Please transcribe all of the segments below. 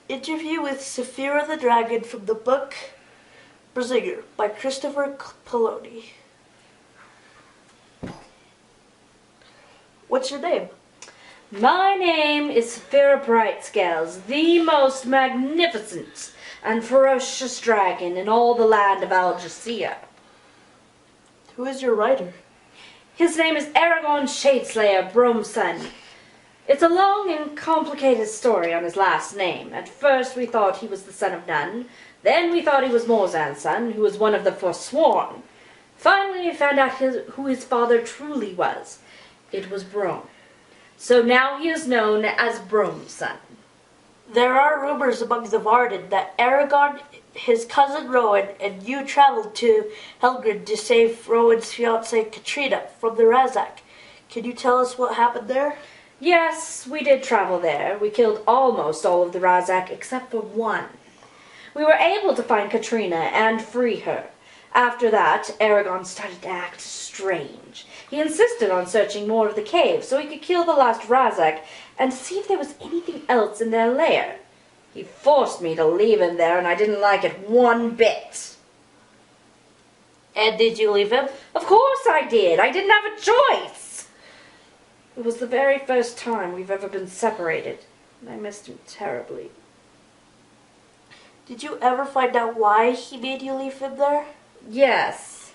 Interview with Saphira the Dragon from the book Bringer by Christopher Poloni. What's your name? My name is Saphira Brightscales, the most magnificent and ferocious dragon in all the land of Algesia. Who is your writer? His name is Aragon Shadeslayer Bromson. It's a long and complicated story on his last name. At first we thought he was the son of Nun. Then we thought he was Morzan's son, who was one of the Forsworn. Finally we found out who his father truly was. It was Brom. So now he is known as Bromson. There are rumors among the Varden that Aragon, his cousin Rowan, and you traveled to Helgrin to save Rowan's fiancée Katrina from the Razak. Can you tell us what happened there? Yes, we did travel there. We killed almost all of the Razak except for one. We were able to find Katrina and free her. After that, Aragon started to act strange. He insisted on searching more of the cave so he could kill the last Razak and see if there was anything else in their lair. He forced me to leave him there and I didn't like it one bit. And did you leave him? Of course I did. I didn't have a choice. It was the very first time we've ever been separated, and I missed him terribly. Did you ever find out why he made you leave him there? Yes.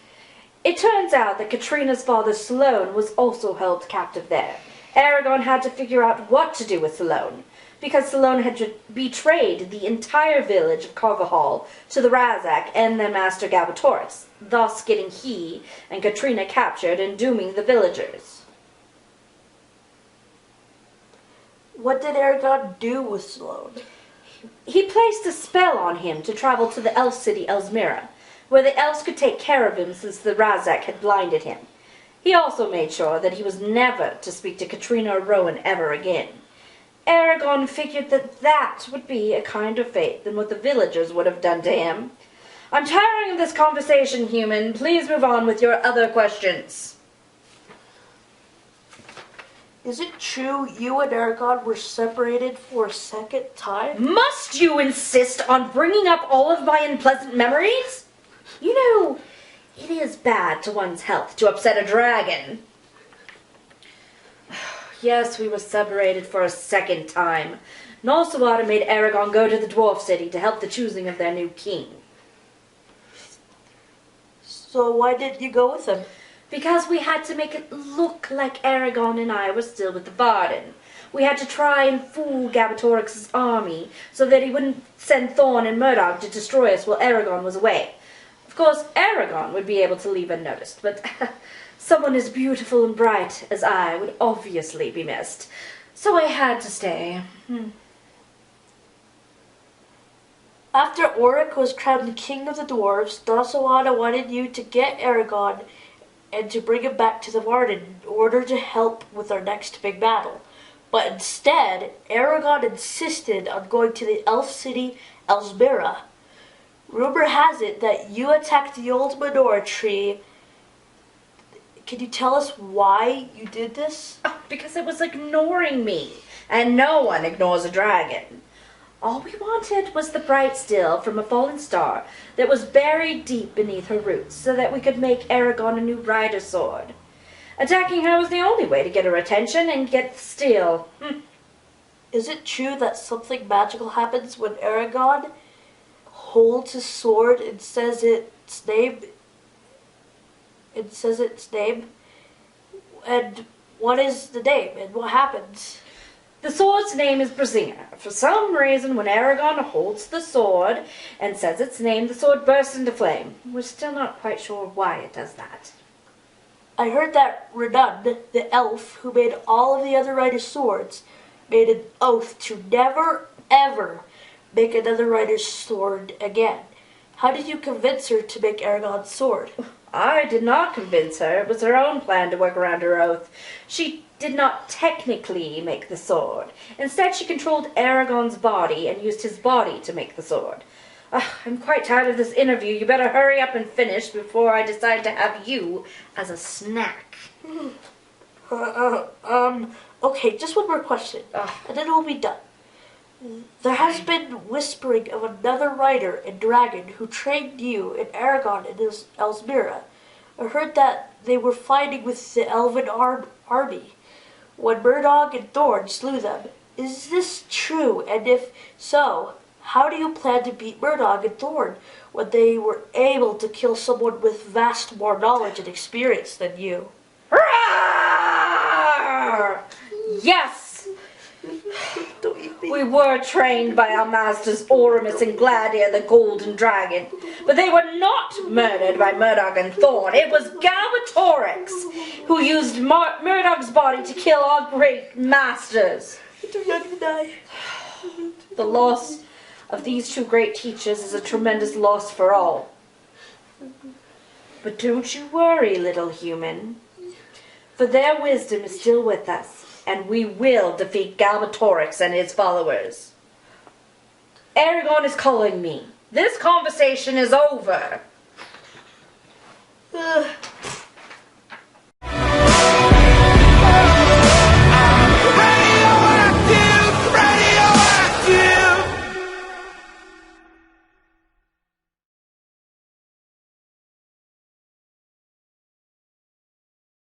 It turns out that Katrina's father, Sloane, was also held captive there. Aragon had to figure out what to do with Sloane, because Sloane had betrayed the entire village of Carvajal to the Razak and their master Galbatorix, thus getting he and Katrina captured and dooming the villagers. What did Aragon do with Sloane? He placed a spell on him to travel to the elf city Elsmira, where the elves could take care of him since the Razak had blinded him. He also made sure that he was never to speak to Katrina or Rowan ever again. Aragon figured that would be a kinder fate than what the villagers would have done to him. I'm tiring of this conversation, human. Please move on with your other questions. Is it true you and Aragon were separated for a second time? Must you insist on bringing up all of my unpleasant memories? You know, it is bad to one's health to upset a dragon. Yes, we were separated for a second time. Nosawada made Aragon go to the dwarf city to help the choosing of their new king. So why didn't you go with him? Because we had to make it look like Aragon and I were still with the Varden. We had to try and fool Galbatorix's army so that he wouldn't send Thorn and Murdoch to destroy us while Aragon was away. Of course, Aragon would be able to leave unnoticed, but someone as beautiful and bright as I would obviously be missed. So I had to stay. After Oric was crowned king of the dwarves, Nosawada wanted you to get Aragon and to bring him back to the Varden in order to help with our next big battle. But instead, Aragon insisted on going to the elf city Elsmira. Rumor has it that you attacked the old menorah tree. Can you tell us why you did this? Because it was ignoring me, and no one ignores a dragon. All we wanted was the bright steel from a fallen star that was buried deep beneath her roots so that we could make Aragon a new rider sword. Attacking her was the only way to get her attention and get the steel. Is it true that something magical happens when Aragon holds his sword and says its name? And what is the name and what happens? The sword's name is Bringer. For some reason, when Aragon holds the sword and says its name, the sword bursts into flame. We're still not quite sure why it does that. I heard that Renan, the elf who made all of the other riders' swords, made an oath to never, ever make another rider's sword again. How did you convince her to make Aragon's sword? I did not convince her. It was her own plan to work around her oath. She did not technically make the sword. Instead, she controlled Aragon's body and used his body to make the sword. I'm quite tired of this interview. You better hurry up and finish before I decide to have you as a snack. Okay, just one more question, and then we'll be done. There has been whispering of another rider and dragon who trained you and Aragon in Elsmira. I heard that they were fighting with the elven army when Murdoch and Thorn slew them. Is this true? And if so, how do you plan to beat Murdoch and Thorn when they were able to kill someone with vast more knowledge and experience than you? Yes! We were trained by our masters Oramus and Gladia, the Golden Dragon, but they were not murdered by Murdoch and Thorn. It was Galbatorix who used Murdoch's body to kill our great masters. Too young to die. The loss of these two great teachers is a tremendous loss for all. But don't you worry, little human, for their wisdom is still with us, and we will defeat Galbatorix and his followers. Aragon is calling me. This conversation is over.